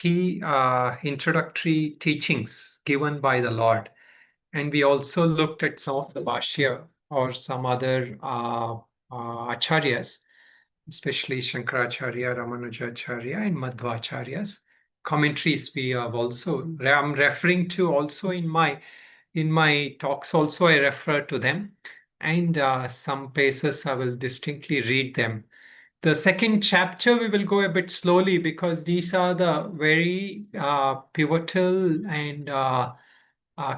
key introductory teachings given by the Lord. And we also looked at some of the Bhashya or some other acharyas, especially Shankaracharya, Ramanujacharya, and Madhvacharya's commentaries. We have also, I'm referring to also in my talks also, I refer to them. And some places I will distinctly read them. The second chapter, we will go a bit slowly because these are the very pivotal and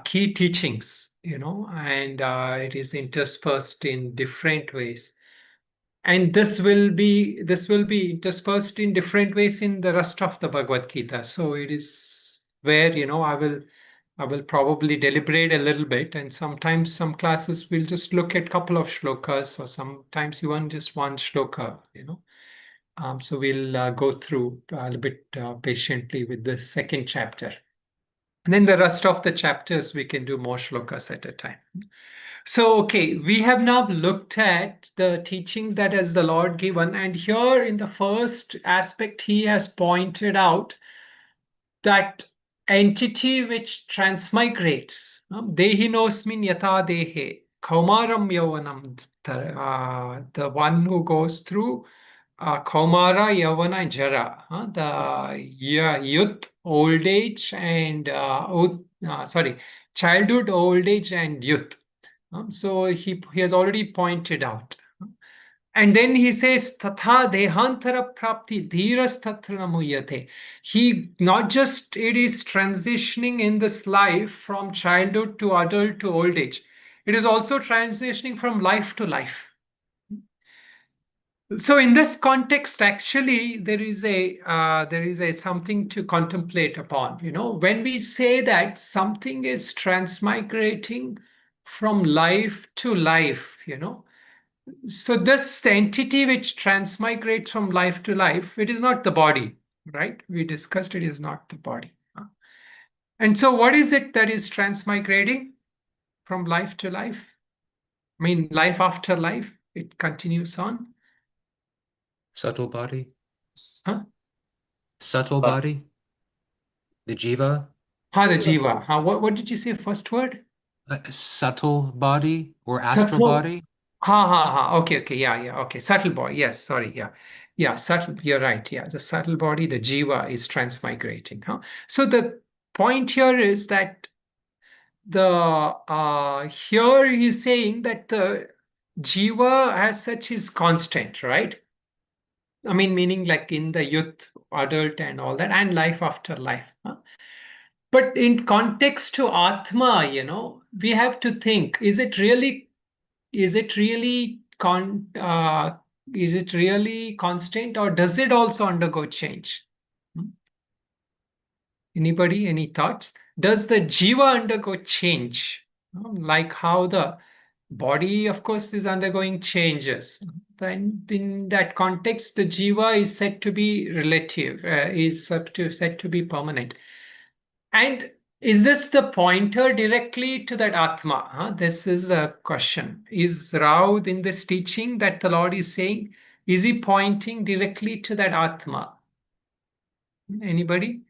key teachings, and it is interspersed in different ways. And this will be interspersed in different ways in the rest of the Bhagavad Gita. So it is where I will probably deliberate a little bit, and sometimes some classes will just look at a couple of shlokas, or sometimes even just one shloka. So we'll go through a little bit patiently with the second chapter. And then the rest of the chapters, we can do more shlokas at a time. So, okay, we have now looked at the teachings that has the Lord given. And here in the first aspect, he has pointed out that entity which transmigrates, dehinosmin yata dehe, kaumaram yavanam, the one who goes through Kaumara, Yavana, Jara, the youth, old age, and childhood, old age, and youth. So he has already pointed out. And then he says, Tatha dehantara prapti dhiras tatra namuyate. He not just it is transitioning in this life from childhood to adult to old age. It is also transitioning from life to life. So in this context, actually, there is a something to contemplate upon. When we say that something is transmigrating from life to life, so this entity which transmigrates from life to life, it is not the body, right? We discussed it is not the body. And so what is it that is transmigrating from life to life? I mean, life after life, it continues on. Subtle body. Huh? Subtle body. The jiva. The jiva. What did you say? First word? Subtle body or astral Subtle. body. Okay. Yeah. Okay. Subtle body. Yes. Sorry. Yeah. Subtle. You're right. Yeah. The subtle body, the jiva, is transmigrating. So the point here is that here he's saying that the jiva as such is constant, right? I mean, meaning like in the youth, adult, and all that, and life after life. But in context to Atma, we have to think: is it really constant, or does it also undergo change? Anybody? Any thoughts? Does the jiva undergo change? Like how the body, of course, is undergoing changes. Then in that context, the jiva is said to be relative, is said to be permanent. And is this the pointer directly to that Atma? This is a question. Is Rao in this teaching that the Lord is saying, is he pointing directly to that Atma? Anybody?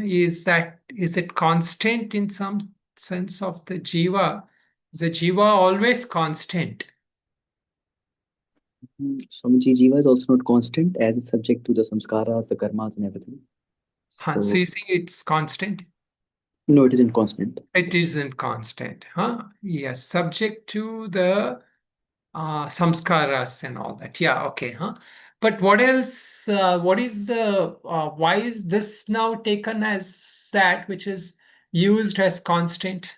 Is it constant in some sense of the Jiva? Is the Jiva always constant? Swamiji, jiva is also not constant as it's subject to the samskaras, the karmas, and everything. So you see it's constant? No, it isn't constant. It isn't constant. Yes, subject to the samskaras and all that. Yeah, okay. But what else? Why is this now taken as that which is used as constant?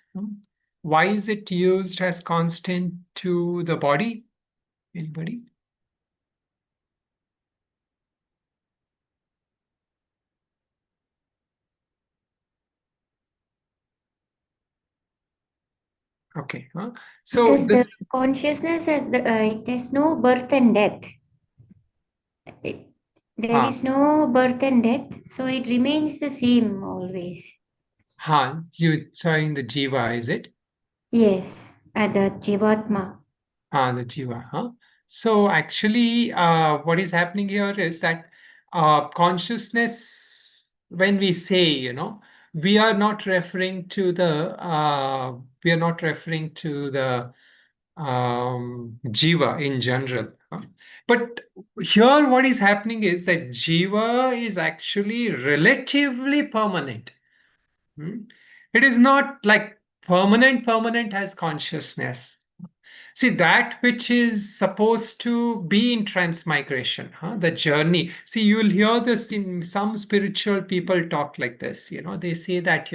Why is it used as constant to the body? Anybody? Okay. So because the consciousness it has no birth and death. There is no birth and death, so it remains the same always. You saying the jiva, is it? Yes, the jivatma. The jiva. So actually, what is happening here is that consciousness when we say, we are not referring to the jiva in general. But here what is happening is that jiva is actually relatively permanent. It is not like permanent has consciousness. See, that which is supposed to be in transmigration, the journey. See, you'll hear this in some spiritual people talk like this. They say that,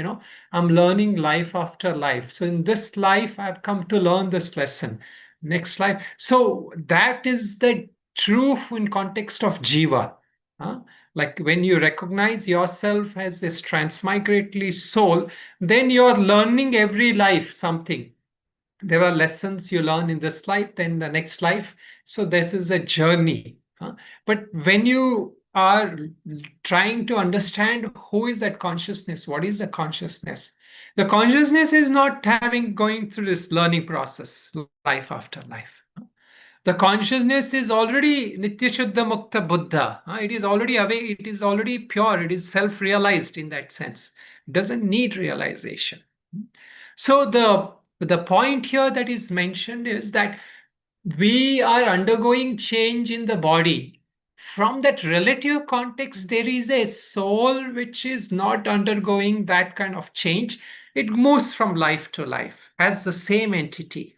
I'm learning life after life. So in this life, I've come to learn this lesson. Next life. So that is the truth in context of jiva. Like when you recognize yourself as this transmigratory soul, then you're learning every life something. There are lessons you learn in this life, then the next life. So this is a journey. But when you are trying to understand who is that consciousness, what is the consciousness? The consciousness is not going through this learning process, life after life. The consciousness is already Nitya Shuddha Mukta Buddha. It is already away, it is already pure, it is self-realized in that sense. It doesn't need realization. So the point here that is mentioned is that we are undergoing change in the body. From that relative context, there is a soul which is not undergoing that kind of change. It moves from life to life as the same entity.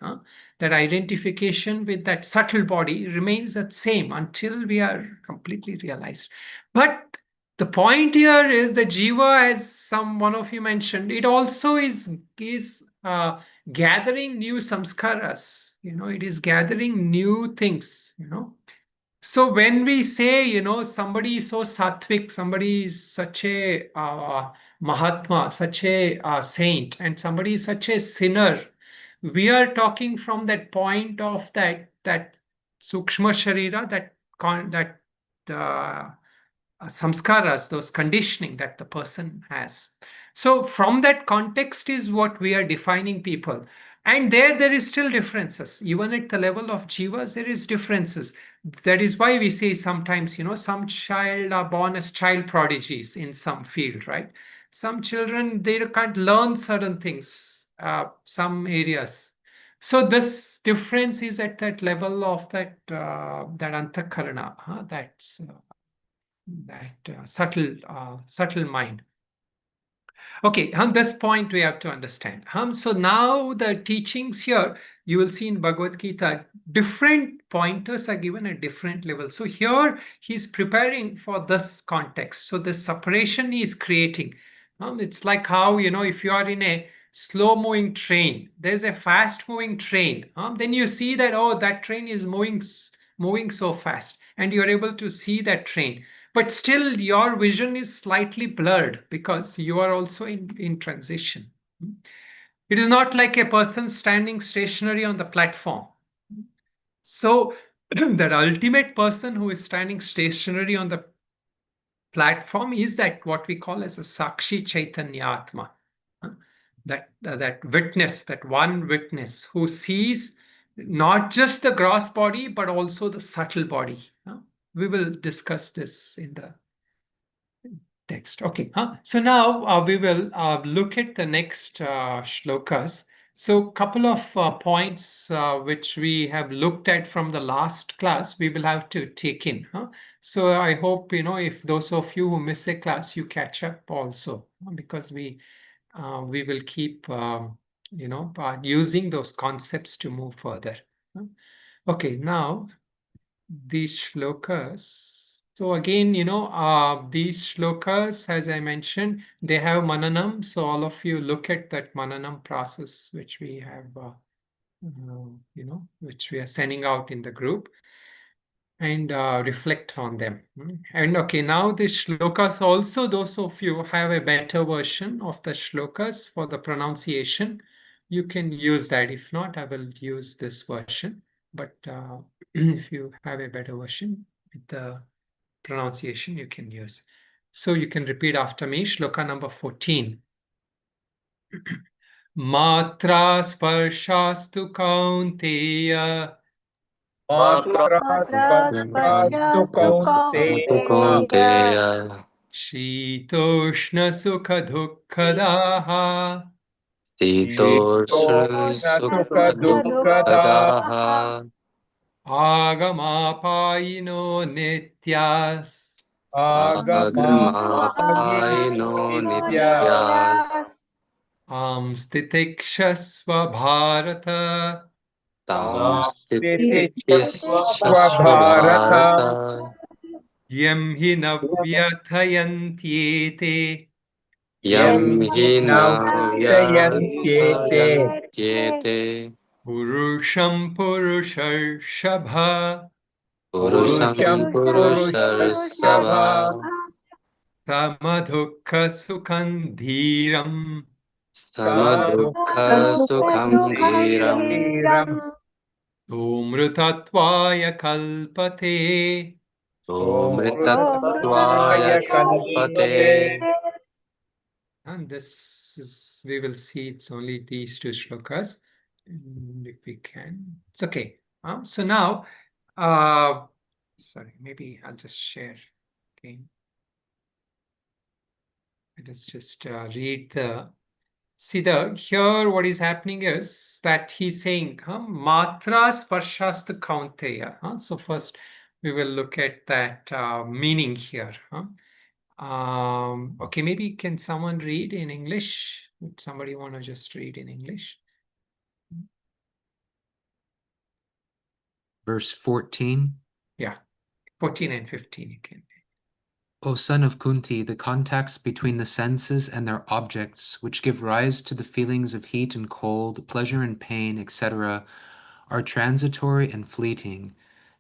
That identification with that subtle body remains the same until we are completely realized. But the point here is the jiva, as one of you mentioned, it also is gathering new samskaras. It is gathering new things. So when we say, somebody is so sattvic, somebody is such a mahatma, such a saint, and somebody is such a sinner, we are talking from that point of that sukshma sharira, that samskaras, those conditioning that the person has. So from that context is what we are defining people. And there is still differences. Even at the level of jivas, there is differences. That is why we say sometimes, some child are born as child prodigies in some field, right? Some children, they can't learn certain things, some areas. So this difference is at that level of that antakarana, that's subtle mind. Okay, on this point we have to understand. So now the teachings here, you will see in Bhagavad Gita, different pointers are given at different levels. So here he's preparing for this context. So the separation he is creating. It's like how, if you are in a slow-moving train, there's a fast-moving train. Then you see that, oh, that train is moving so fast, and you're able to see that train. But still your vision is slightly blurred because you are also in transition. It is not like a person standing stationary on the platform. So that ultimate person who is standing stationary on the platform is that what we call as a Sakshi Chaitanya Atma. That witness, that one witness who sees not just the gross body, but also the subtle body. We will discuss this in the text. Okay. So now we will look at the next shlokas. So couple of points which we have looked at from the last class, we will have to take in. So I hope, if those of you who miss a class, you catch up also, because we will keep, using those concepts to move further. Okay, now these shlokas. So again, these shlokas, as I mentioned, they have mananam. So all of you look at that mananam process, which we have, which we are sending out in the group, and reflect on them. And okay, now the shlokas also, those of you have a better version of the shlokas for the pronunciation, you can use that. If not, I will use this version. But if you have a better version with the pronunciation, you can use. So you can repeat after me, shloka number 14. Matra sparshastu kaunteya Matra spasyastu kaunteya Kaunteya Shitoshna Sukha Dukkadaha शीतोष्णसुखदुःखदाः Agamapayino Nityas आगमापायिनो नित्यास् Amstitikshasva Bharata तां Sthitishva स्थितिक्षस्व Bharat Yam hi navyathyantyete यं हि न Navyayantyete व्यथयन्त्येते Purusham Purusharshabha पुरुषं Purusham पुरुषर्षभा Purusharshava Samadukha Sukham Dhiram समदुःखसुखं धीरम् Samadukhasamdhiram Sumrutatvaya Kalpate. सोमृतत्वाय Somrutattvaya कल्पते Kalpate. And this is, we will see it's only these two shlokas. If we can, it's okay. So now, sorry, maybe I'll just share again. Let us just read the. See here what is happening is that he's saying matra sparshasta kaunteya. So first we will look at that meaning here. Okay, maybe can someone read in English? Would somebody want to just read in English? Verse 14. Yeah, 14 and 15 you can. O son of Kunti, the contacts between the senses and their objects, which give rise to the feelings of heat and cold, pleasure and pain, etc., are transitory and fleeting.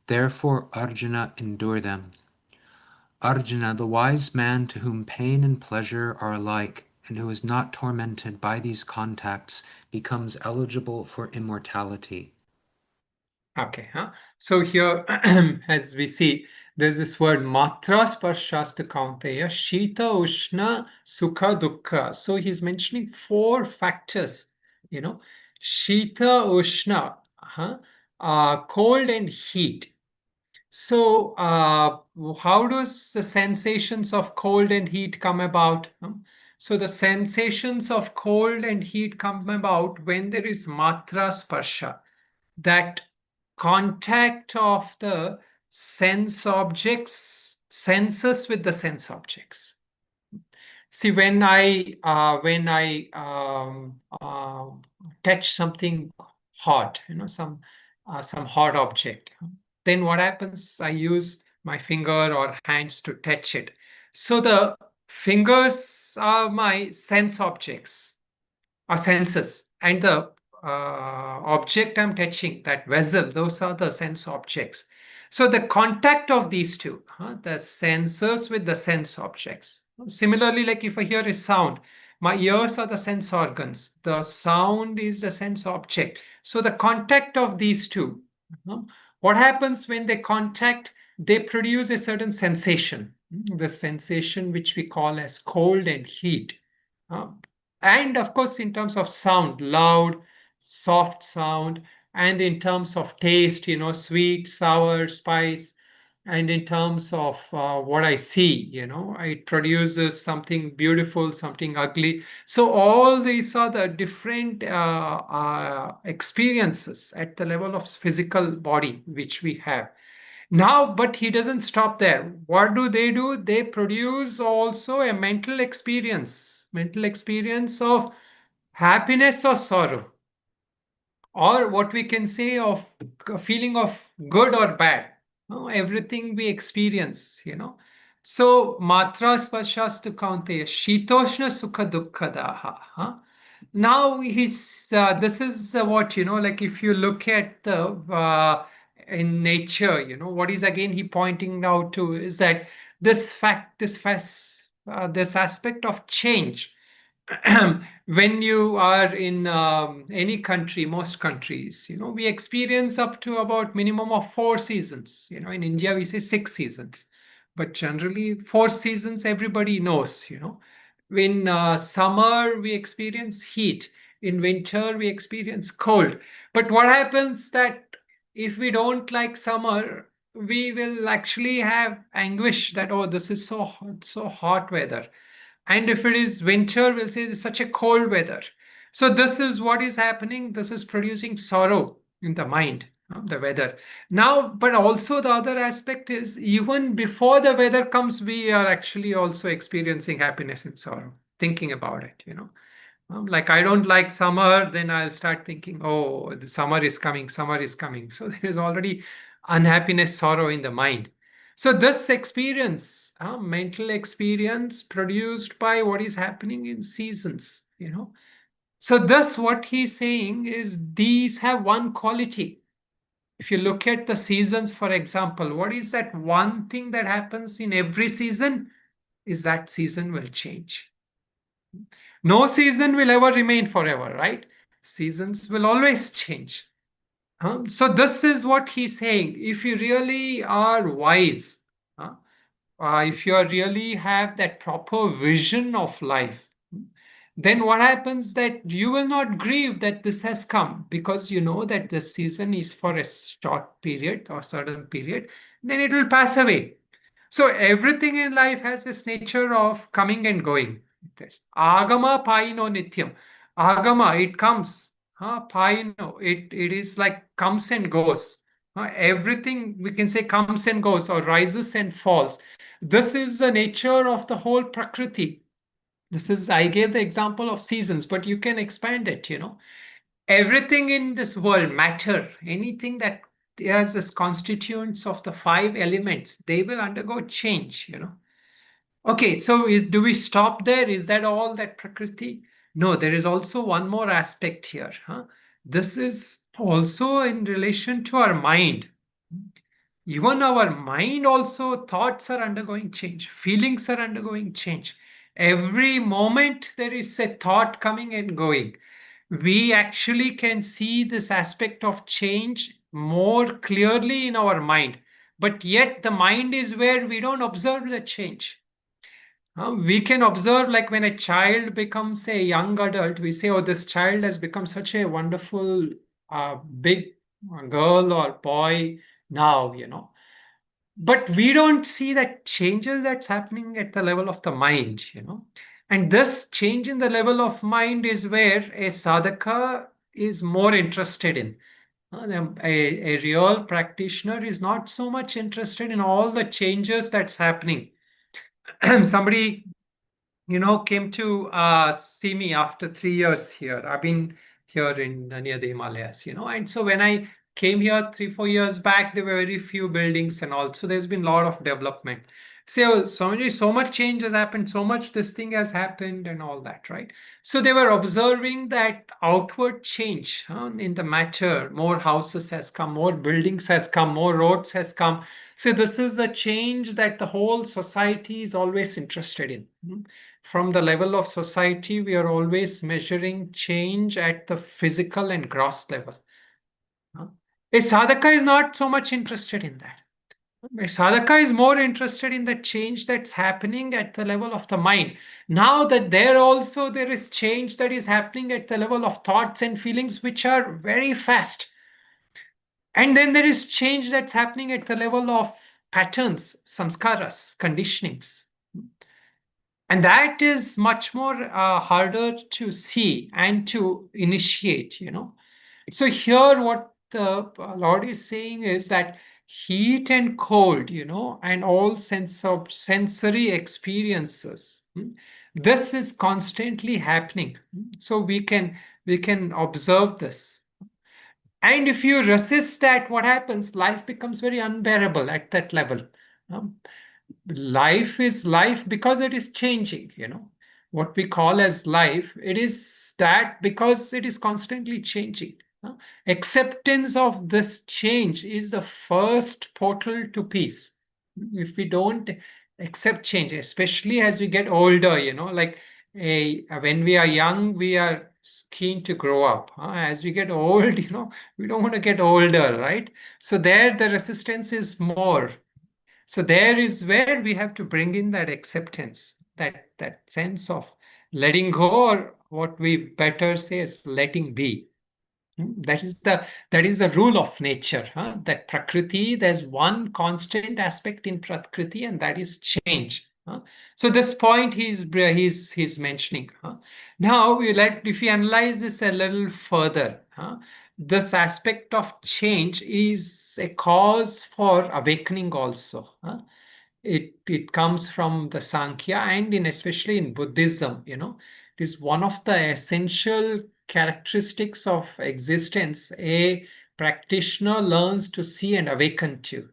Therefore, Arjuna, endure them. Arjuna, the wise man to whom pain and pleasure are alike, and who is not tormented by these contacts, becomes eligible for immortality. Okay, so here, as we see, there's this word matra sparshasta kaunteya, shita, ushna, sukha, dukkha. So he's mentioning 4 factors, shita, ushna, cold and heat. So how does the sensations of cold and heat come about? So the sensations of cold and heat come about when there is matra sparsha, that contact of the sense objects, senses with the sense objects. See, when I touch something hot, some hot object, then what happens? I use my finger or hands to touch it. So the fingers are my sense objects, or senses, and the object I'm touching, that vessel, those are the sense objects. So the contact of these two, the sensors with the sense objects. Similarly, like if I hear a sound, my ears are the sense organs. The sound is the sense object. So the contact of these two, what happens when they contact? They produce a certain sensation, the sensation which we call as cold and heat. And of course, in terms of sound, loud, soft sound, and in terms of taste, sweet, sour, spice, and in terms of what I see, it produces something beautiful, something ugly. So all these are the different experiences at the level of physical body which we have. Now, but he doesn't stop there. What do? They produce also a mental experience of happiness or sorrow, or what we can say of a feeling of good or bad. Everything we experience, So matra spashastu kaunteya shitoshna sukha dukkadaha. Now this is what, like if you look at the in nature, what is again he pointing out to is that this aspect of change. When you are in any country, most countries, we experience up to about minimum of 4 seasons. In India we say 6 seasons, but generally 4 seasons everybody knows. In summer we experience heat, in winter we experience cold. But what happens that if we don't like summer, we will actually have anguish that, oh, this is so hot weather. And if it is winter, we'll say it's such a cold weather. So this is what is happening. This is producing sorrow in the mind, the weather. Now, but also the other aspect is even before the weather comes, we are actually also experiencing happiness and sorrow, thinking about it, like I don't like summer, then I'll start thinking, oh, the summer is coming, summer is coming. So there is already unhappiness, sorrow in the mind. So this experience, mental experience produced by what is happening in seasons. So thus what he's saying is these have one quality. If you look at the seasons, for example, what is that one thing that happens in every season? Is that season will change. No season will ever remain forever, right? Seasons will always change. So this is what he's saying. If you really are wise, if you really have that proper vision of life, then what happens that you will not grieve that this has come because you know that the season is for a short period or certain period, then it will pass away. So everything in life has this nature of coming and going. Agama paino nityam. Agama, it comes. Paino, it is like comes and goes. Everything we can say comes and goes or rises and falls. This is the nature of the whole Prakriti. I gave the example of seasons, but you can expand it. Everything in this world, matter, anything that has this constituents of the five elements, they will undergo change. Okay, so do we stop there? Is that all that Prakriti? No, there is also one more aspect here. This is also in relation to our mind. Even our mind also, thoughts are undergoing change, feelings are undergoing change. Every moment there is a thought coming and going. We actually can see this aspect of change more clearly in our mind. But yet the mind is where we don't observe the change. We can observe like when a child becomes a young adult, we say, oh, this child has become such a wonderful, big girl or boy now. But we don't see that changes that's happening at the level of the mind. And this change in the level of mind is where a sadhaka is more interested in. A real practitioner is not so much interested in all the changes that's happening. Somebody came to see me after 3 years here. I've been here in near the Himalayas. And so when I came here 3-4 years back, there were very few buildings and all. So there's been a lot of development. So so much change has happened, so much this thing has happened and all that, right? So they were observing that outward change in the matter. More houses has come, more buildings has come, more roads has come. So this is a change that the whole society is always interested in. From the level of society, we are always measuring change at the physical and gross level. A sadhaka is not so much interested in that. A sadhaka is more interested in the change that's happening at the level of the mind. Now that there is change that is happening at the level of thoughts and feelings, which are very fast. And then there is change that's happening at the level of patterns, samskaras, conditionings. And that is much more harder to see and to initiate. So here what the Lord is saying is that heat and cold, and all sense of sensory experiences, this is constantly happening. So we can observe this. And if you resist that, what happens? Life becomes very unbearable at that level. Life is life because it is changing. What we call as life, it is that because it is constantly changing. Acceptance of this change is the first portal to peace. If we don't accept change, especially as we get older, like when we are young, we are keen to grow up. As we get old, we don't want to get older, right? So there the resistance is more. So there is where we have to bring in that acceptance, that sense of letting go, or what we better say is letting be. That is the rule of nature. That Prakriti, there's one constant aspect in Prakriti, and that is change. So this point he's mentioning. Now if we analyze this a little further, this aspect of change is a cause for awakening also. It comes from the Sankhya, and especially in Buddhism, it is one of the essential characteristics of existence a practitioner learns to see and awaken to.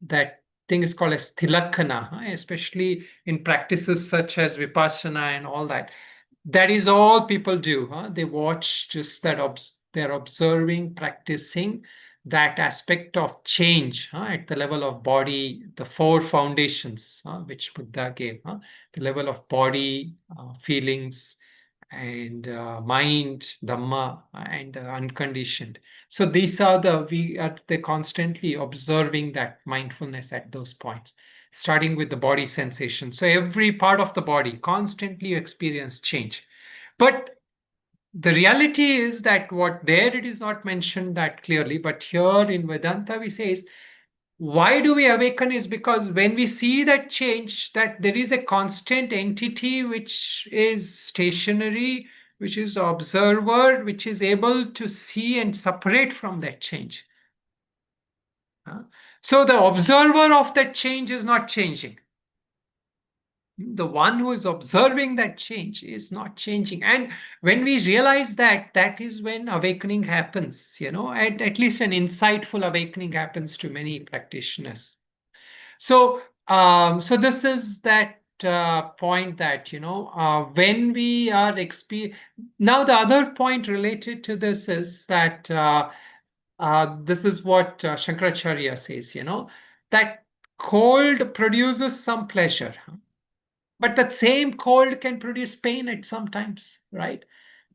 That thing is called as tilakkhana, especially in practices such as vipassana and all that. That is all people do. They watch just that, they're observing, practicing that aspect of change at the level of body, the four foundations which Buddha gave, the level of body, feelings, and mind, Dhamma, and unconditioned. So these are they're constantly observing that mindfulness at those points, starting with the body sensation. So every part of the body constantly experience change. But the reality is that what there it is not mentioned that clearly, but here in Vedanta we say is why do we awaken is because when we see that change, that there is a constant entity which is stationary, which is observer, which is able to see and separate from that change. So the observer of that change is not changing. The one who is observing that change is not changing. And when we realize that, that is when awakening happens, at least an insightful awakening happens to many practitioners. So, so this is that point that, when we are now the other point related to this is that this is what Shankaracharya says, that cold produces some pleasure. But that same cold can produce pain at sometimes, right?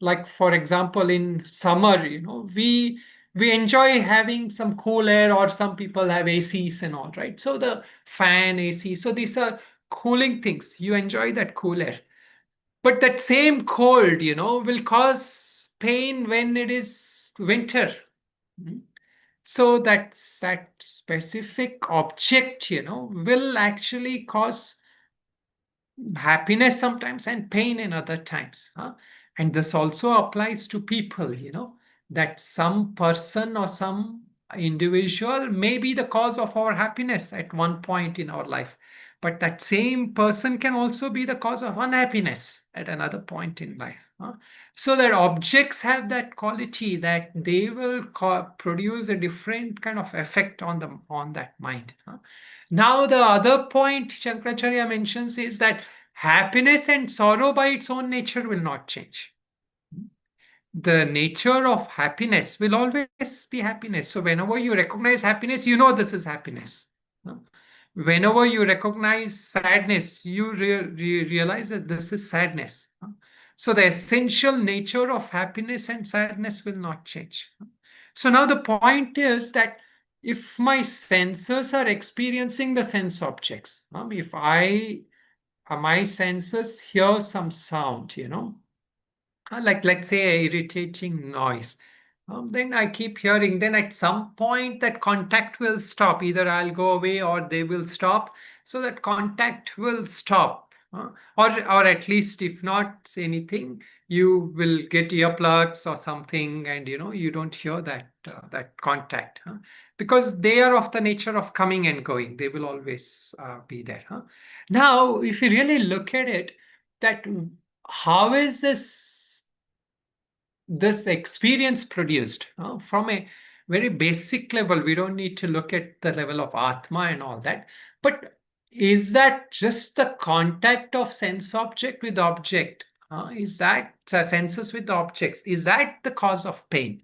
Like, for example, in summer, we enjoy having some cool air, or some people have ACs and all, right? So the fan, AC, so these are cooling things. You enjoy that cool air. But that same cold, will cause pain when it is winter. So that specific object, will actually cause happiness sometimes and pain in other times. And this also applies to people, that some person or some individual may be the cause of our happiness at one point in our life. But that same person can also be the cause of unhappiness at another point in life. So that objects have that quality that they will produce a different kind of effect on that mind. Now, the other point Shankaracharya mentions is that happiness and sorrow by its own nature will not change. The nature of happiness will always be happiness. So whenever you recognize happiness, you know this is happiness. Whenever you recognize sadness, you realize that this is sadness. So the essential nature of happiness and sadness will not change. So now the point is that if my senses are experiencing the sense objects, if my senses hear some sound, like let's say a irritating noise, then I keep hearing, then at some point that contact will stop. Either I'll go away or they will stop. So that contact will stop. Or at least if not anything, you will get earplugs or something, and you don't hear that contact, because they are of the nature of coming and going. They will always be there. Now, if you really look at it, that how is this experience produced from a very basic level? We don't need to look at the level of Atma and all that, but is that just the contact of sense object with object? Is that senses with objects? Is that the cause of pain?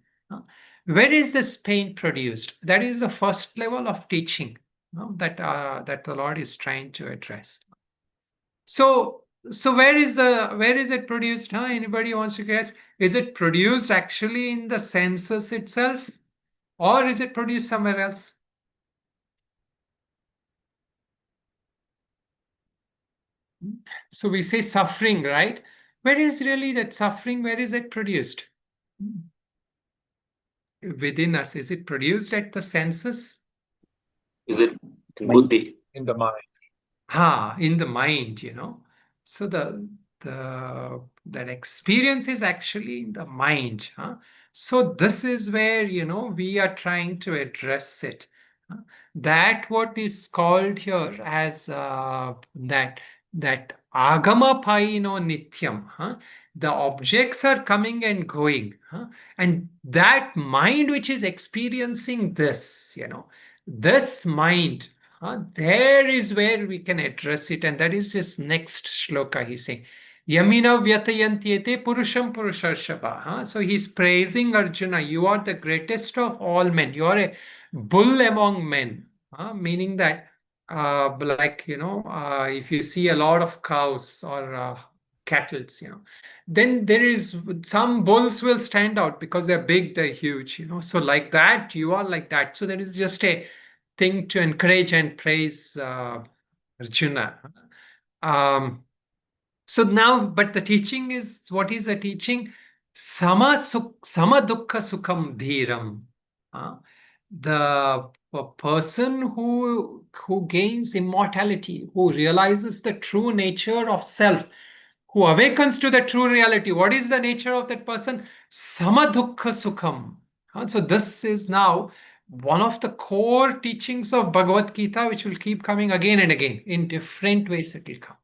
Where is this pain produced? That is the first level of teaching that the Lord is trying to address. So where is it produced? Anybody wants to guess? Is it produced actually in the senses itself, or is it produced somewhere else? So we say suffering, right? Where is really that suffering? Where is it produced? within us? Is it produced at the senses? Is it in Mind. buddhi? In the mind. In the mind, So that experience is actually in the mind. So this is where, we are trying to address it. That what is called here as that agama paino nityam. The objects are coming and going. And that mind which is experiencing this, this mind, there is where we can address it, and that is his next shloka. He's saying, Yamina vyatayantyete purusham purushashava. So he's praising Arjuna. You are the greatest of all men. You are a bull among men. Meaning that, if you see a lot of cows or cattle, then there is some bulls will stand out because they're big, they're huge. So like that, you are like that. So there is just a thing to encourage and praise Arjuna. So now, but the teaching is, what is the teaching? Sama dukkha sukham dhiram. The person who gains immortality, who realizes the true nature of self, who awakens to the true reality. What is the nature of that person? Sama dukkha sukham. So this is now one of the core teachings of Bhagavad Gita, which will keep coming again and again in different ways. It will come.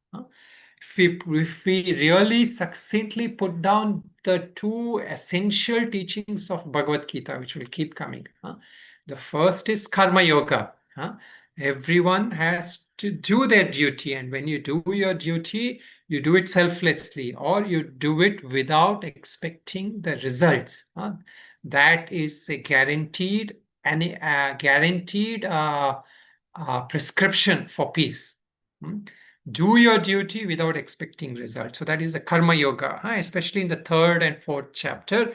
If we really succinctly put down the two essential teachings of Bhagavad Gita, which will keep coming. The first is karma yoga. Everyone has to do their duty, and when you do your duty, you do it selflessly, or you do it without expecting the results. That is a guaranteed prescription for peace. Do your duty without expecting results. So that is the karma yoga, especially in the 3rd and 4th chapter.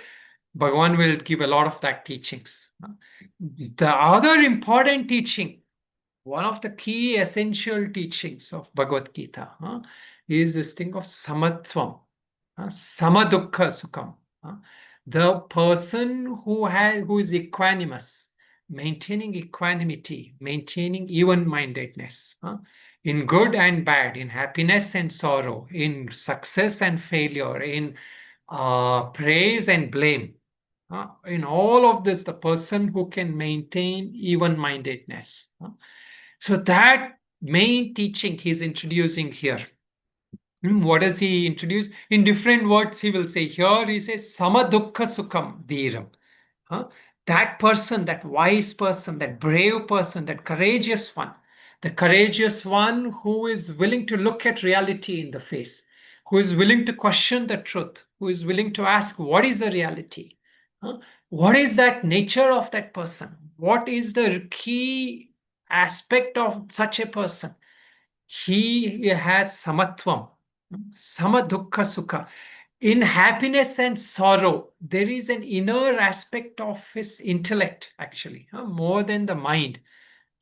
Bhagavan will give a lot of that teachings. The other important teaching, one of the key essential teachings of Bhagavad Gita, is this thing of samatvam, samadukkha sukham. The person who is equanimous, maintaining equanimity, maintaining even-mindedness, in good and bad, in happiness and sorrow, in success and failure, in praise and blame. In all of this, the person who can maintain even-mindedness. So that main teaching he's introducing here. What does he introduce? In different words, he will say here, he says, Sama dukkha sukham dhiram. That person, that wise person, that brave person, that courageous one, the courageous one who is willing to look at reality in the face, who is willing to question the truth, who is willing to ask, what is the reality? What is that nature of that person? What is the key aspect of such a person? He has samatvam, sama dukkha sukha. In happiness and sorrow, there is an inner aspect of his intellect, actually, more than the mind.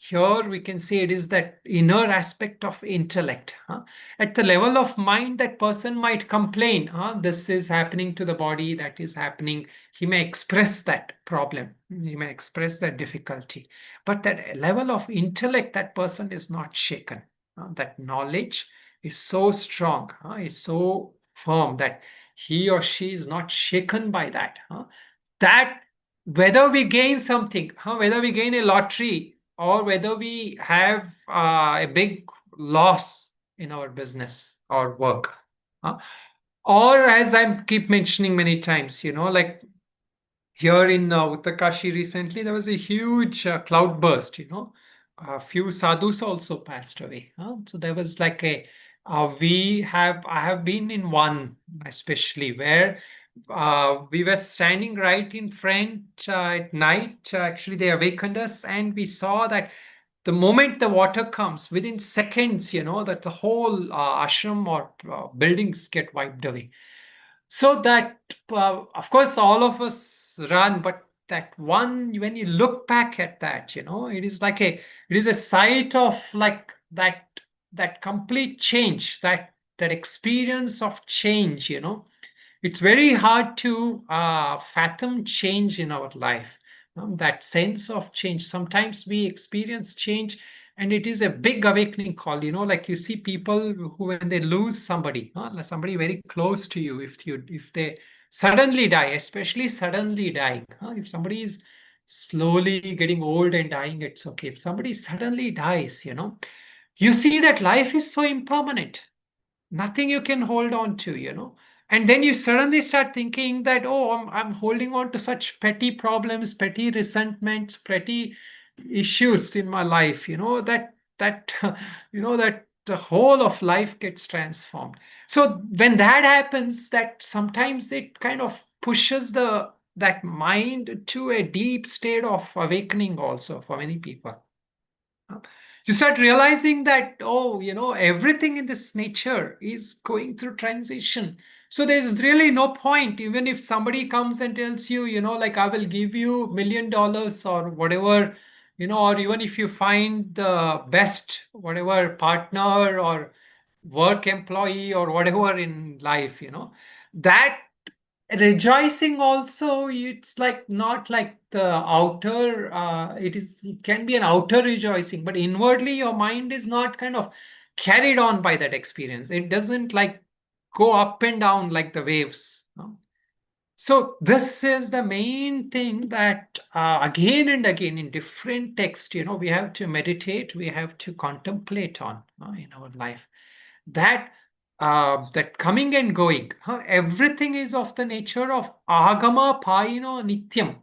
Here we can say it is that inner aspect of intellect. At the level of mind, that person might complain, this is happening to the body, that is happening. He may express that problem, he may express that difficulty. But at level of intellect, that person is not shaken. That knowledge is so strong, is so firm that he or she is not shaken by that. That whether we gain something, whether we gain a lottery, or whether we have a big loss in our business or work, or as I keep mentioning many times, like here in Uttakashi recently, there was a huge cloud burst, a few sadhus also passed away. So there was like I have been in one, especially where we were standing right in front at night. Actually, they awakened us, and we saw that the moment the water comes, within seconds, that the whole ashram or buildings get wiped away. So that, of course, all of us run, but that one, when you look back at that, it is a sight of like that complete change, that experience of change. It's very hard to fathom change in our life. that sense of change. Sometimes we experience change and it is a big awakening call, like you see people who, when they lose somebody, somebody very close to you, if they suddenly die, especially suddenly dying, if somebody is slowly getting old and dying, it's okay. If somebody suddenly dies, you see that life is so impermanent, nothing you can hold on to. And then you suddenly start thinking that, oh, I'm holding on to such petty problems, petty resentments, petty issues in my life, that that the whole of life gets transformed. So when that happens, that sometimes it kind of pushes that mind to a deep state of awakening also for many people. You start realizing that, oh, everything in this nature is going through transition. So there's really no point, even if somebody comes and tells you, like, I will give you $1 million or whatever, or even if you find the best, whatever partner or work employee or whatever in life, that rejoicing also, it's like not like the outer, it can be an outer rejoicing, but inwardly your mind is not kind of carried on by that experience. It doesn't like go up and down like the waves. So this is the main thing that again and again in different texts, we have to meditate, we have to contemplate on in our life. That coming and going, everything is of the nature of agama payino nityam.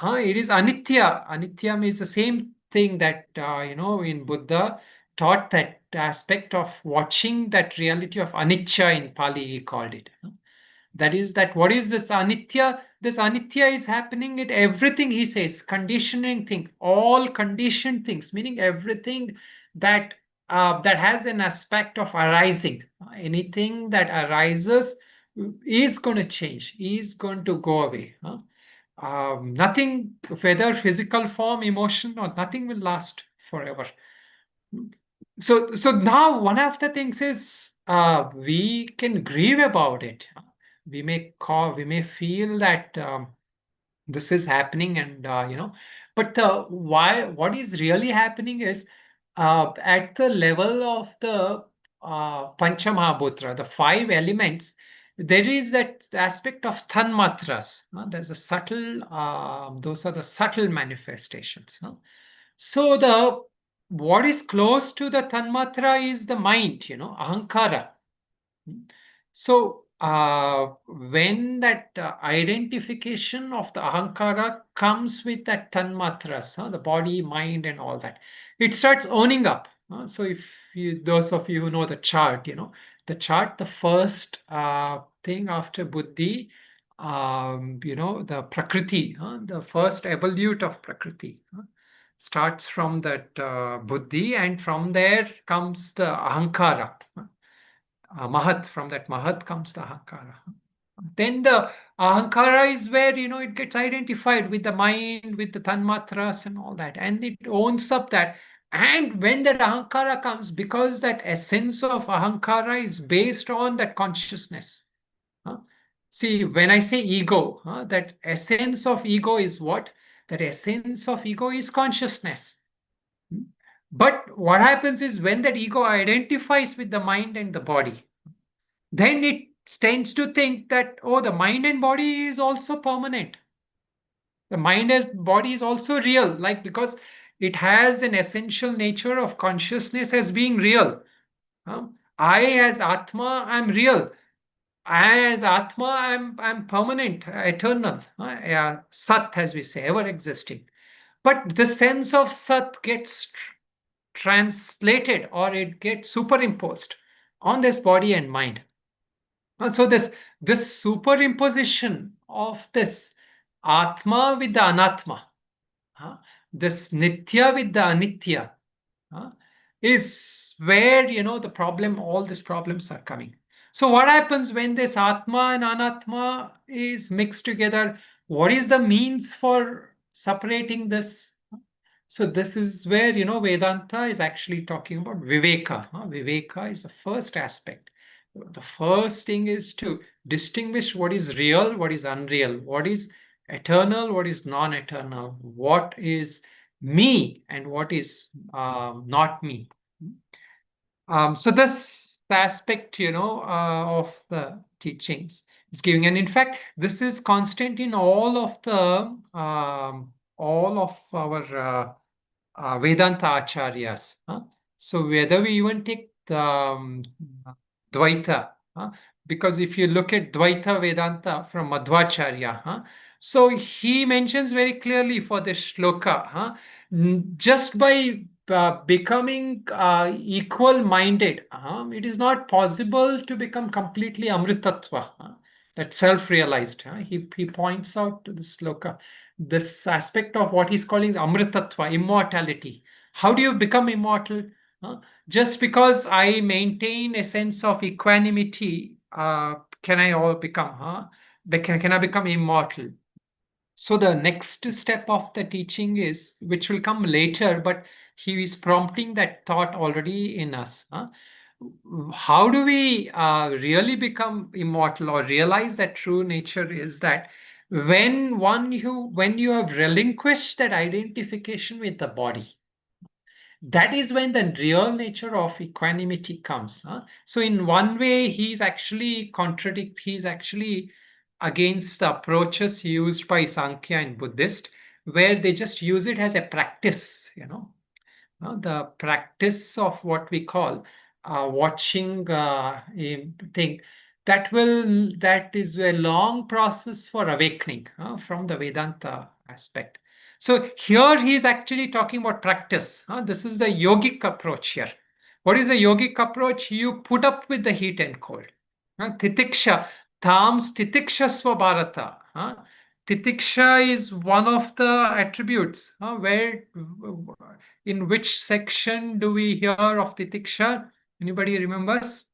It is anitya. Anityam is the same thing that in Buddha taught, that aspect of watching that reality of anicca in Pali, he called it. That is that what is this anitya? This anitya is happening at everything, he says, conditioning thing, all conditioned things, meaning everything that that has an aspect of arising. Anything that arises is going to change, is going to go away. Nothing, whether physical form, emotion, or nothing will last forever. So now one of the things is we can grieve about it. We may feel that this is happening, and but what is really happening is at the level of the Panchamahabhutra, the 5 elements, there is that aspect of tanmatras. There's a subtle, those are the subtle manifestations. So what is close to the tanmatra is the mind, ahankara. So when that identification of the ahankara comes with that tanmatras, the body, mind, and all that, it starts owning up. So if those of you who know the chart, the first thing after buddhi, the prakriti, the first evolute of prakriti. Starts from that buddhi, and from there comes the ahankara. Mahat, from that mahat comes the ahankara. Then the ahankara is where, it gets identified with the mind, with the tanmatras and all that, and it owns up that. And when that ahankara comes, because that essence of ahankara is based on that consciousness. See, when I say ego, that essence of ego is what? That essence of ego is consciousness. But what happens is when that ego identifies with the mind and the body, then it tends to think that, oh, the mind and body is also permanent. The mind and body is also real, like, because it has an essential nature of consciousness as being real. I as Atma, I'm real. As Atma, I'm permanent, eternal. Sat, as we say, ever existing. But the sense of Sat gets translated, or it gets superimposed on this body and mind. So this superimposition of this Atma with the Anatma, this Nitya with the Anitya, is where all these problems are coming. So what happens when this Atma and Anatma is mixed together? What is the means for separating this? So this is where Vedanta is actually talking about Viveka. Viveka is the first aspect. The first thing is to distinguish what is real, what is unreal, what is eternal, what is non-eternal, what is me and what is not me. So this aspect, of the teachings is giving, and in fact, this is constant in all of our Vedanta acharyas. So whether we even take the Dvaita, because if you look at Dvaita Vedanta from Madhvacharya, so he mentions very clearly for the shloka, just by becoming equal-minded, it is not possible to become completely amritatva, that self-realized. He points out to the shloka this aspect of what he's calling amritatva, immortality. How do you become immortal? Just because I maintain a sense of equanimity, can I all become? Can I become immortal? So the next step of the teaching is, which will come later, but he is prompting that thought already in us. How do we really become immortal or realize that true nature is that when you have relinquished that identification with the body, that is when the real nature of equanimity comes. So in one way, he's actually against the approaches used by Sankhya and Buddhist, where they just use it as a practice, the practice of what we call watching a thing. That is a long process for awakening from the Vedanta aspect. So here he is actually talking about practice. This is the yogic approach here. What is the yogic approach? You put up with the heat and cold. Titiksha, Tams titikshasva bharata. Titiksha is one of the attributes. In which section do we hear of titiksha? Anybody remembers?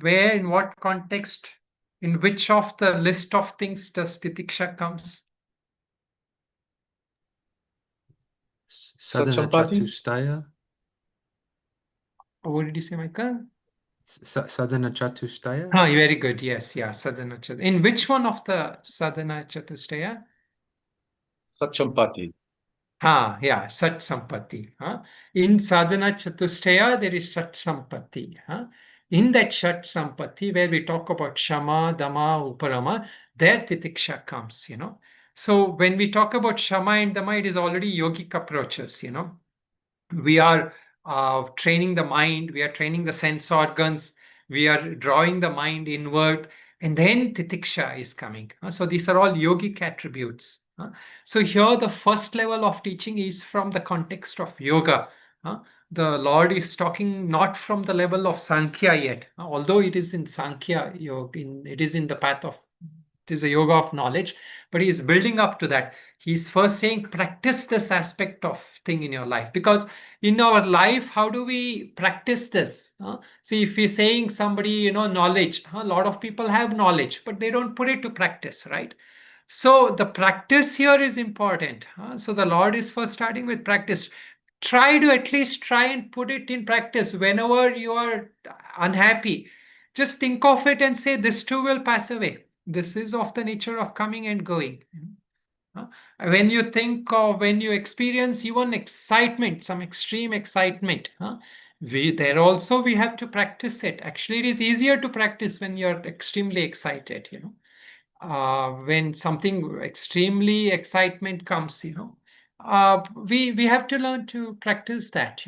Where, in what context, in which of the list of things does titiksha comes? Sadhana Chatustaya. What did you say, Michael? Sadhana Chatustaya. Very good. Yes, yeah, Sadhana Chatustaya. In which one of the Sadhana Chatustaya? Satchampati. Yeah, Sat Sampatti. In Sadhana Chatustaya, there is Sat Sampatti. In that Sat Sampatti, where we talk about Shama, Dama, Uparama, there Titiksha comes, So when we talk about Shama and Dama, it is already yogic approaches, We are training the mind, we are training the sense organs, we are drawing the mind inward, and then Titiksha is coming. So these are all yogic attributes. So here the first level of teaching is from the context of yoga. The Lord is talking not from the level of Sankhya yet, although it is in Sankhya yoga, it is in the path of, it is a yoga of knowledge, but he is building up to that. He's first saying practice this aspect of thing in your life, because in our life, how do we practice this? See, if we're saying somebody, knowledge, a lot of people have knowledge, but they don't put it to practice, right? So the practice here is important. So the Lord is first starting with practice. Try to at least try and put it in practice whenever you are unhappy. Just think of it and say, this too will pass away. This is of the nature of coming and going. When you think of, when you experience even excitement, some extreme excitement, we have to practice it. Actually, it is easier to practice when you're extremely excited, when something extremely excitement comes, we have to learn to practice that,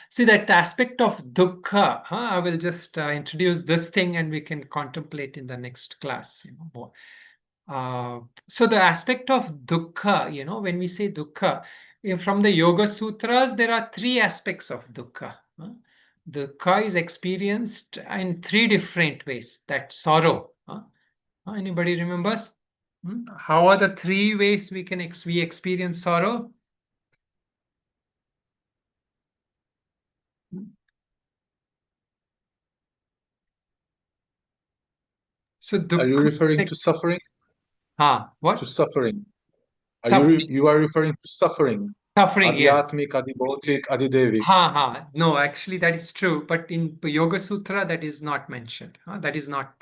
see that aspect of dukkha. I will just introduce this thing and we can contemplate in the next class, more. So the aspect of dukkha, when we say dukkha, from the Yoga Sutras, there are three aspects of dukkha. Dukkha is experienced in three different ways. That sorrow. Anybody remembers? How are the three ways we experience sorrow? So dukkha, are you referring to suffering? What? To suffering. Suffering. You are referring to suffering. Suffering, yes. Adhyatmik, adibhautik, adidevik. No, actually that is true. But in Yoga Sutra, that is not mentioned. That is not.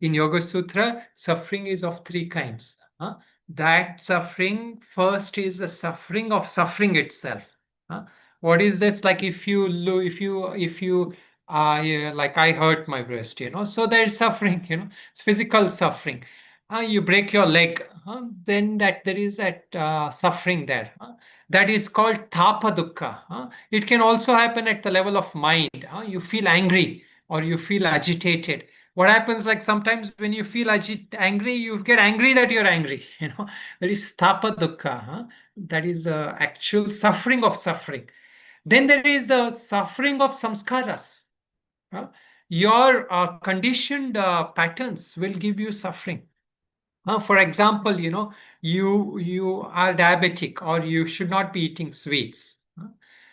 In Yoga Sutra, suffering is of three kinds. That suffering, first is the suffering of suffering itself. What is this? Like if you yeah, like I hurt my wrist, so there is suffering, it's physical suffering. You break your leg, then there is that suffering there. That is called tapa dukkha. It can also happen at the level of mind. You feel angry or you feel agitated. What happens, like sometimes when you feel angry, you get angry that you're angry. That is tapa dukkha. That is the actual suffering of suffering. Then there is the suffering of samskaras. Your conditioned patterns will give you suffering. For example, you are diabetic or you should not be eating sweets.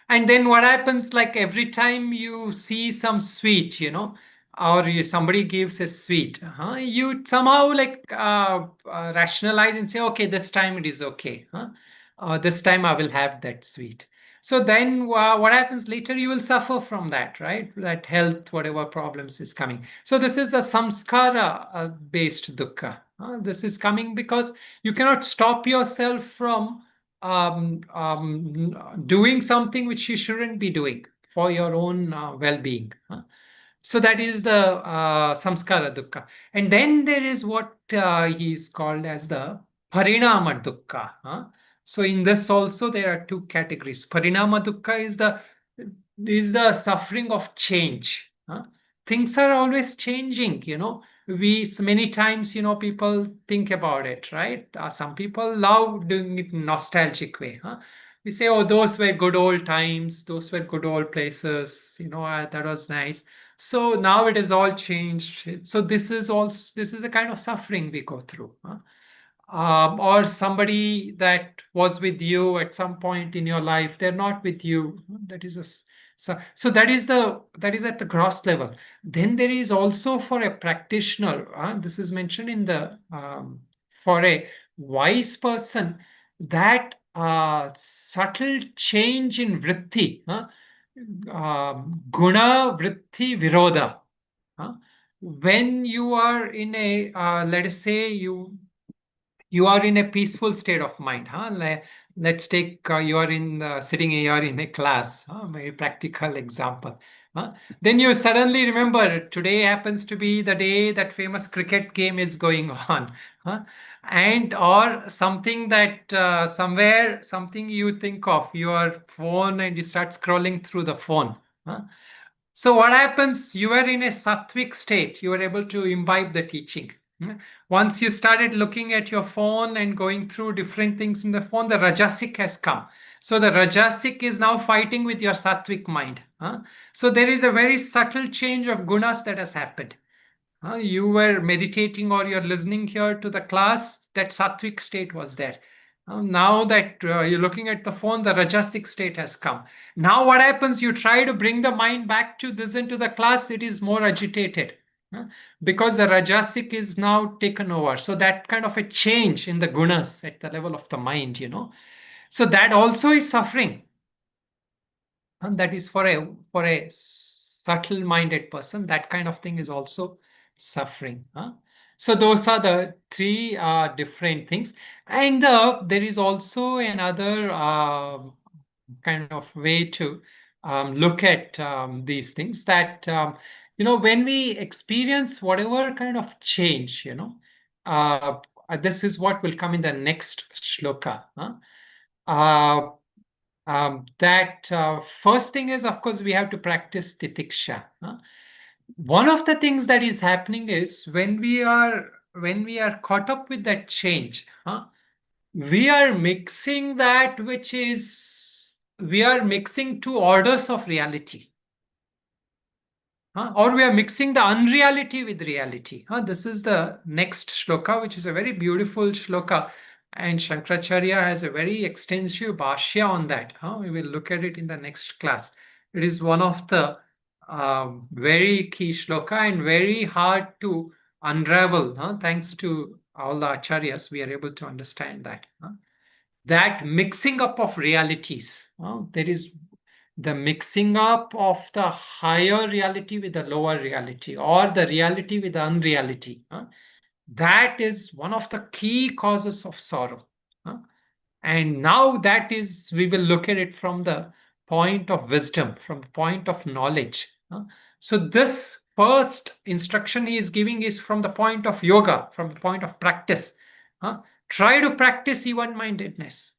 And then what happens, like every time you see some sweet, or somebody gives a sweet, you somehow like rationalize and say, okay, this time it is okay. This time I will have that sweet. So then what happens later, you will suffer from that, right? That health, whatever problems is coming. So this is a samskara based dukkha. This is coming because you cannot stop yourself from doing something which you shouldn't be doing for your own well-being. So that is the samskara dukkha. And then there is what is called as the parinama dukkha. So in this also there are two categories. Parinama dukkha is the suffering of change. Things are always changing, we many times, people think about it, right? Some people love doing it in nostalgic way. We say, oh, those were good old times, those were good old places, that was nice. So now it is all changed. So this is a kind of suffering we go through. Or somebody that was with you at some point in your life, they're not with you. That is so that is at the gross level. Then there is also for a practitioner. This is mentioned in the for a wise person, that subtle change in vritti, guna vritti viroda. When you are in a let us say you are in a peaceful state of mind. Let's take you are sitting here in a class, very practical example. Then you suddenly remember today happens to be the day that famous cricket game is going on. And or something that something you think of your phone and you start scrolling through the phone. So what happens? You are in a sattvic state. You are able to imbibe the teaching. Once you started looking at your phone and going through different things in the phone, the rajasic has come. So the rajasic is now fighting with your sattvic mind. So there is a very subtle change of gunas that has happened. You were meditating or you're listening here to the class, that sattvic state was there. Now that you're looking at the phone, the rajasic state has come. Now what happens? You try to bring the mind back to listen to the class, it is more agitated. Because the rajasic is now taken over. So that kind of a change in the gunas at the level of the mind, So that also is suffering. And that is for a subtle minded person, that kind of thing is also suffering. So those are the three different things. And there is also another kind of way to look at these things, that when we experience whatever kind of change, this is what will come in the next shloka. That first thing is, of course, we have to practice titiksha. One of the things that is happening is when we are caught up with that change, we are mixing we are mixing two orders of reality. Or we are mixing the unreality with reality. This is the next shloka, which is a very beautiful shloka. And Shankaracharya has a very extensive bhashya on that. We will look at it in the next class. It is one of the very key shloka and very hard to unravel. Thanks to all the acharyas, we are able to understand that. That mixing up of realities. the mixing up of the higher reality with the lower reality, or the reality with the unreality. That is one of the key causes of sorrow. And now that is, we will look at it from the point of wisdom, from the point of knowledge. So this first instruction he is giving is from the point of yoga, from the point of practice. Try to practice even-mindedness,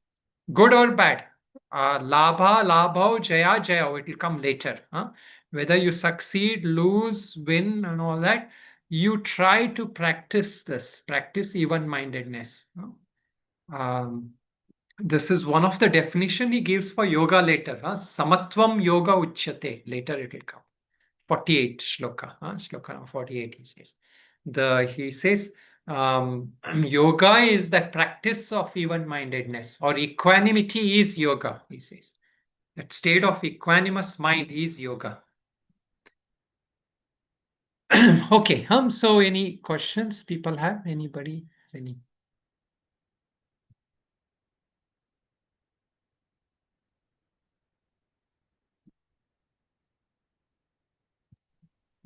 good or bad. Labha, labho, jaya, jaya, it will come later. Whether you succeed, lose, win, and all that, you try to practice this, practice even-mindedness. This is one of the definition he gives for yoga later. Samatvam yoga uchyate. Later it will come. 48 shloka. Shloka number 48 he says. He says yoga is the practice of even-mindedness, or equanimity is yoga, he says. That state of equanimous mind is yoga. Okay, so any questions people have? Anybody has any?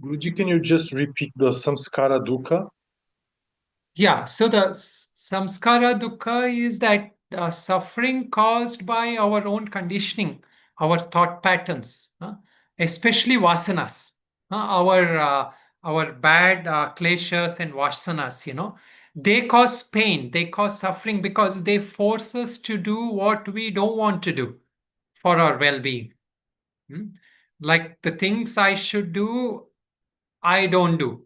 Guruji, can you just repeat the samskara dukkha? Yeah, so the samskara dukkha is that suffering caused by our own conditioning, our thought patterns, especially vasanas, our bad kleshas and vasanas, they cause pain, they cause suffering because they force us to do what we don't want to do for our well-being. Like the things I should do, I don't do.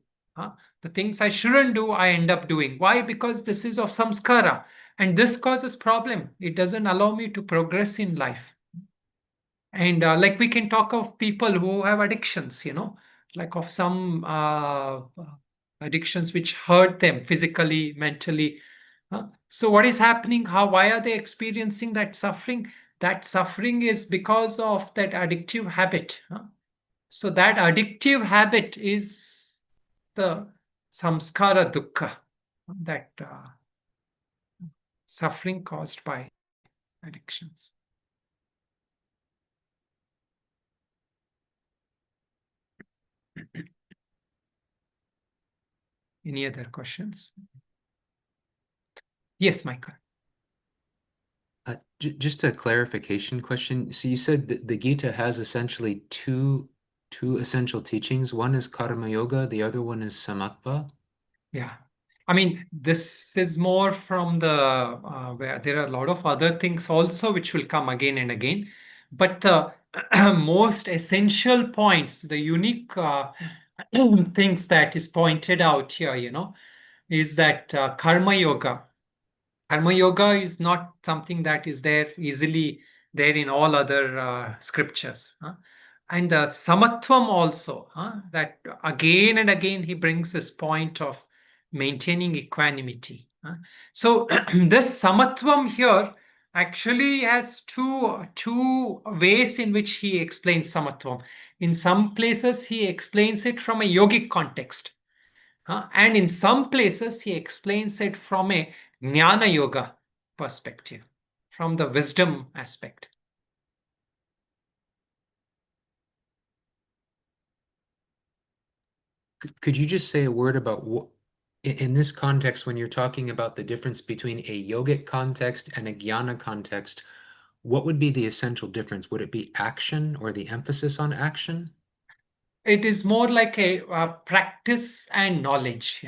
The things I shouldn't do, I end up doing. Why? Because this is of samskara, and this causes problem. It doesn't allow me to progress in life. And like we can talk of people who have addictions, like of some addictions which hurt them physically, mentally. So what is happening? Why are they experiencing that suffering? That suffering is because of that addictive habit. So that addictive habit is the samskara dukkha, that suffering caused by addictions. Any other questions? Yes, Michael. Just a clarification question. So you said that the Gita has essentially two essential teachings. One is karma yoga, the other one is samatva. Yeah. I mean, this is more from the where there are a lot of other things also which will come again and again. But the most essential points, the unique things that is pointed out here, is that karma yoga. Karma yoga is not something that is there easily there in all other scriptures. And samatvam also, that again and again he brings this point of maintaining equanimity. So this samatvam here actually has two ways in which he explains samatvam. In some places he explains it from a yogic context. And in some places, he explains it from a jnana yoga perspective, from the wisdom aspect. Could you just say a word about what, in this context, when you're talking about the difference between a yogic context and a jnana context, what would be the essential difference? Would it be action or the emphasis on action? It is more like a practice and knowledge,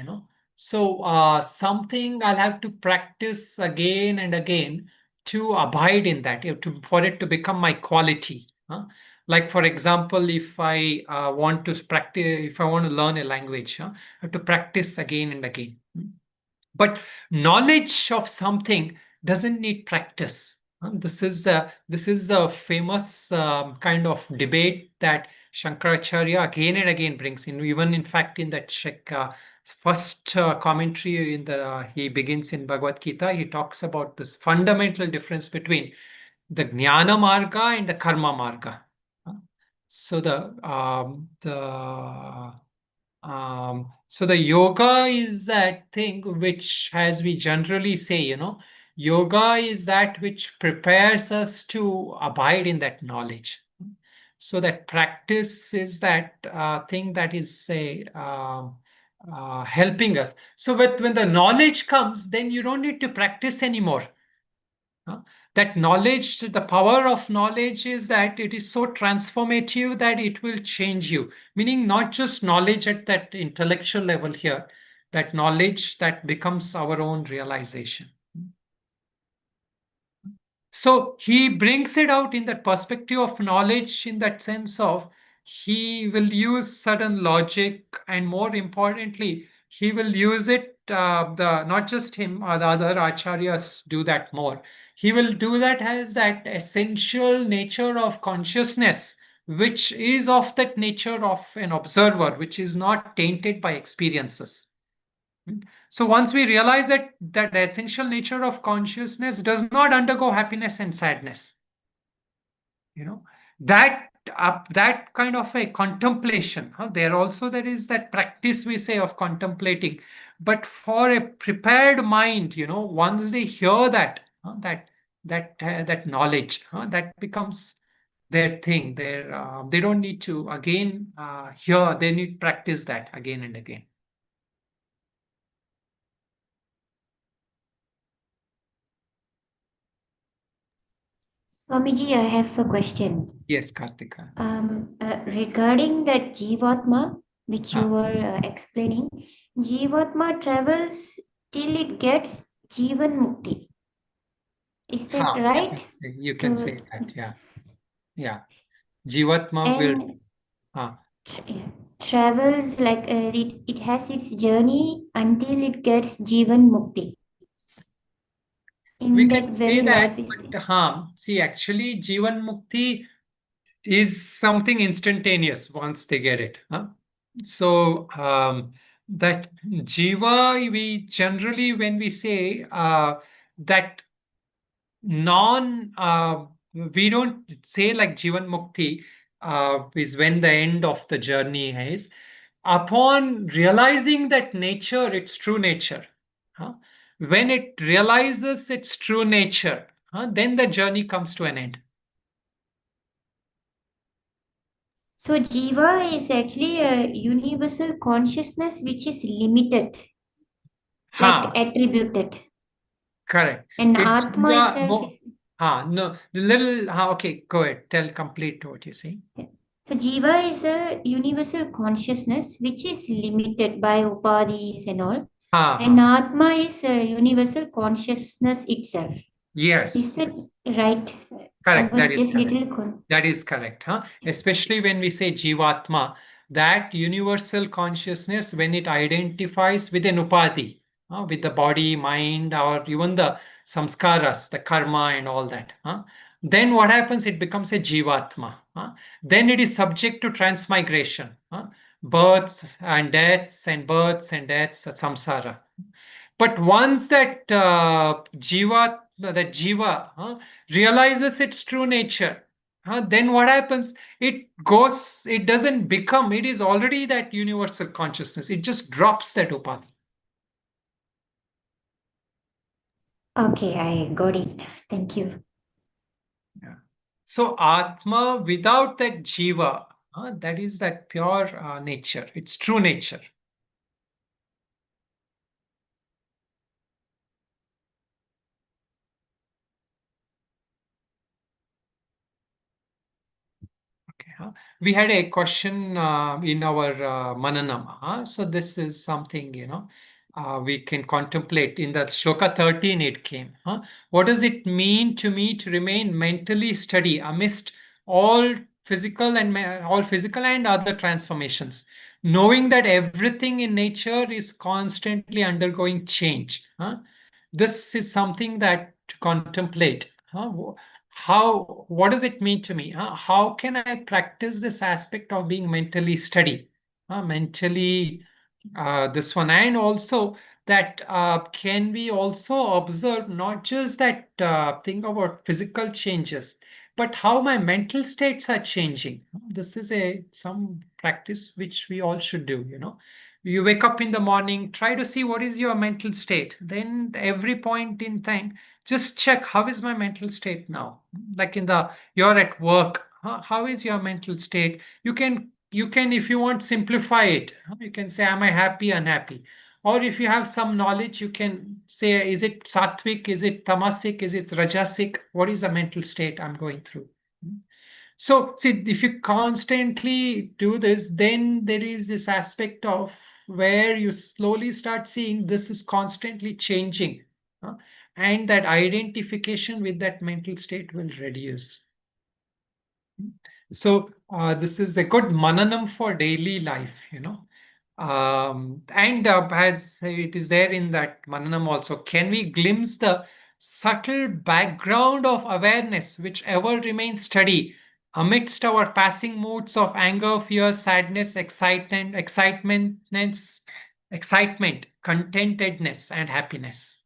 So something I'll have to practice again and again to abide in that, for it to become my quality. Like, for example, if I want to practice, if I want to learn a language, I have to practice again and again. But knowledge of something doesn't need practice. This is a famous kind of debate that Shankaracharya again and again brings in. Even in fact, in that first commentary he begins in Bhagavad Gita, he talks about this fundamental difference between the Jnana Marga and the Karma Marga. So the yoga is that thing which, as we generally say, yoga is that which prepares us to abide in that knowledge. So that practice is that thing that is, say, helping us. So when the knowledge comes, then you don't need to practice anymore. That knowledge, the power of knowledge is that it is so transformative that it will change you. Meaning not just knowledge at that intellectual level here, that knowledge that becomes our own realization. So he brings it out in that perspective of knowledge, in that sense of he will use certain logic, and more importantly, he will use it, the not just him, or the other acharyas do that more. He will do that as that essential nature of consciousness, which is of that nature of an observer, which is not tainted by experiences. So once we realize that that essential nature of consciousness does not undergo happiness and sadness, that that kind of a contemplation. There also there is that practice we say of contemplating, but for a prepared mind, once they hear that that knowledge, that becomes their thing. They don't need to again hear. They need practice that again and again. Swamiji, I have a question. Yes, Kartika. Regarding that Jivatma, which you were explaining, Jivatma travels till it gets Jivan Mukti. Is that right? You can say that, yeah. Yeah. Jivatma will travels like it has its journey until it gets Jivan Mukti. We can say that, but see, actually, Jivan Mukti is something instantaneous once they get it. So that Jiva, we generally, when we say that we don't say like Jivan Mukti is when the end of the journey is. Upon realizing that nature, its true nature, when it realizes its true nature, then the journey comes to an end. So Jiva is actually a universal consciousness which is limited, like attributed. Correct. And Atma itself is... No, the little... okay, go ahead. Complete what you're saying. Yeah. So Jiva is a universal consciousness which is limited by upadhis and all. And Atma is a universal consciousness itself. Yes. Is that right? Correct. That is correct. Especially when we say Jivatma, that universal consciousness, when it identifies with an upadhi, with the body, mind, or even the samskaras, the karma and all that. Then what happens? It becomes a Jivatma. Then it is subject to transmigration, births and deaths and births and deaths, samsara. But once that Jiva realizes its true nature, then what happens? It doesn't become, it is already that universal consciousness. It just drops that upadhi. Okay, I got it. Thank you. Yeah. So Atma, without that Jiva, that is that pure nature, its true nature. We had a question in our Mananam. So this is something, we can contemplate. In the Shloka 13, it came. What does it mean to me to remain mentally steady amidst all physical and other transformations, knowing that everything in nature is constantly undergoing change? This is something that to contemplate. What does it mean to me? How can I practice this aspect of being mentally steady? Mentally, this one, and also that can we also observe not just that thing about physical changes, but how my mental states are changing. This is some practice which we all should do. You wake up in the morning, try to see what is your mental state. Then every point in time, just check how is my mental state now. Like you're at work, How is your mental state? You can, if you want, simplify it. You can say, am I happy, unhappy? Or if you have some knowledge, you can say, is it sattvic, is it tamasic, is it rajasic? What is the mental state I'm going through? So, see, if you constantly do this, then there is this aspect of where you slowly start seeing this is constantly changing. And that identification with that mental state will reduce. So this is a good mananam for daily life, and as it is there in that mananam also, can we glimpse the subtle background of awareness which ever remains steady amidst our passing moods of anger, fear, sadness, excitement, contentedness, and happiness.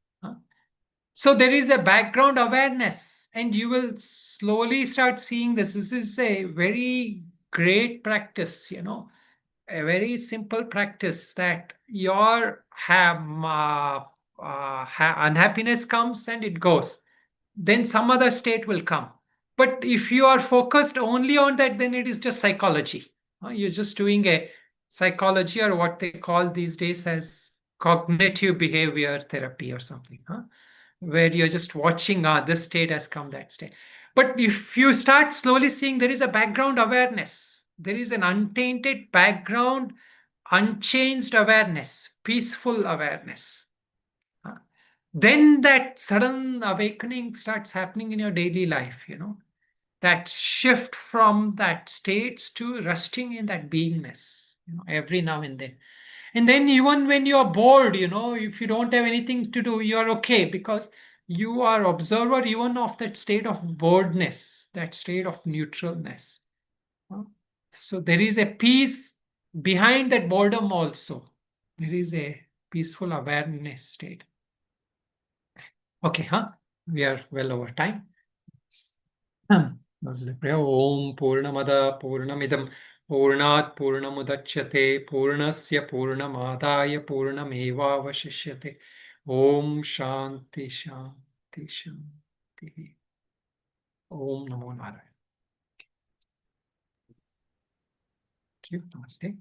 So there is a background awareness, and you will slowly start seeing this. This is a very great practice, a very simple practice that your unhappiness comes and it goes. Then some other state will come. But if you are focused only on that, then it is just psychology. You're just doing a psychology, or what they call these days as cognitive behavior therapy or something. Where you're just watching, this state has come, that state. But if you start slowly seeing there is a background awareness, there is an untainted background, unchanged awareness, peaceful awareness, then that sudden awakening starts happening in your daily life, that shift from that states to resting in that beingness, every now and then. And then even when you're bored, if you don't have anything to do, you're okay, because you are observer even of that state of boredness, that state of neutralness. So there is a peace behind that boredom also. There is a peaceful awareness state. Okay, we are well over time. Om Purnamada Purnamidam Purnat Purnamudachyate Purnasya Purnamadaya Purnamevavashishyate. Om Shanti Shanti Shanti. Om Namo Narayana. Thank you. Namaste.